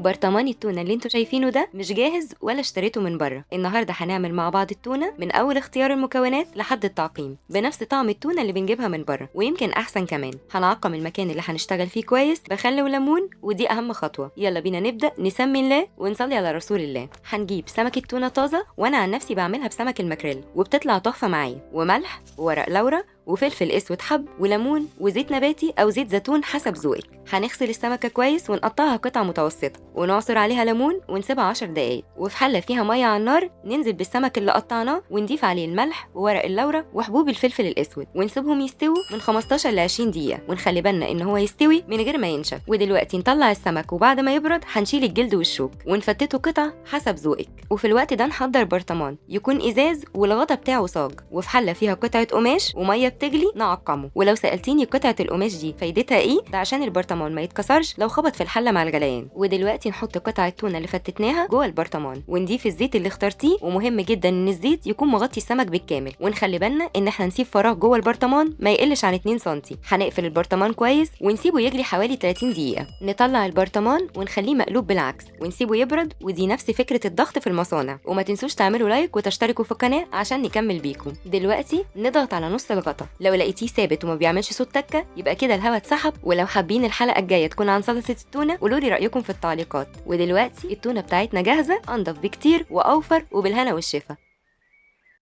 برطمان التونة اللي انتوا شايفينه ده مش جاهز ولا اشتريته من بره. النهارده هنعمل مع بعض التونة من اول اختيار المكونات لحد التعقيم بنفس طعم التونة اللي بنجيبها من بره، ويمكن احسن كمان. هنعقم المكان اللي هنشتغل فيه كويس بخل وليمون، ودي اهم خطوة. يلا بينا نبدأ. نسمي الله ونصلي على رسول الله. هنجيب سمكة تونة طازة، وانا عن نفسي بعملها بسمك الماكريل وبتطلع تحفة معايا، وملح وورق لورا وفلفل اسود حب وليمون وزيت نباتي او زيت زيتون حسب ذوقك. هنغسل السمكه كويس ونقطعها قطع متوسطه ونعصر عليها ليمون ونسيبها 10 دقايق، وفي حله فيها ميه على النار ننزل بالسمك اللي قطعناه ونضيف عليه الملح وورق اللورا وحبوب الفلفل الاسود ونسيبهم يستووا من 15 ل 20 دقيقه، ونخلي بالنا ان هو يستوي من غير ما ينشف. ودلوقتي نطلع السمك، وبعد ما يبرد هنشيل الجلد والشوك ونفتته قطع حسب ذوقك. وفي الوقت ده نحضر برطمان يكون ازاز والغطا بتاعه صاج، وفي حله فيها قطعه قماش وميه بتغلي نعقمه. ولو سألتيني قطعة القماش دي فايدتها ايه، ده عشان البرطمان ما يتكسرش لو خبط في الحلة مع الغليان. ودلوقتي نحط قطع التونة اللي فتتناها جوه البرطمان ونضيف الزيت اللي اخترتيه، ومهم جدا ان الزيت يكون مغطي السمك بالكامل، ونخلي بالنا ان احنا نسيب فراغ جوه البرطمان ما يقلش عن 2 سم. هنقفل البرطمان كويس ونسيبه يغلي حوالي 30 دقيقة. نطلع البرطمان ونخليه مقلوب بالعكس ونسيبه يبرد، ودي نفس فكرة الضغط في المصانع. وما تنسوش تعملوا لايك وتشتركوا في القناة عشان نكمل بيكم. دلوقتي نضغط على نص الغطا، لو لقيتيه ثابت وما بيعملش صوت تكه يبقى كده الهواء اتسحب. ولو حابين الحلقه الجايه تكون عن سلطه التونه قولوا لي رايكم في التعليقات. ودلوقتي التونه بتاعتنا جاهزه، انضف بكتير واوفر، وبالهنا والشفا.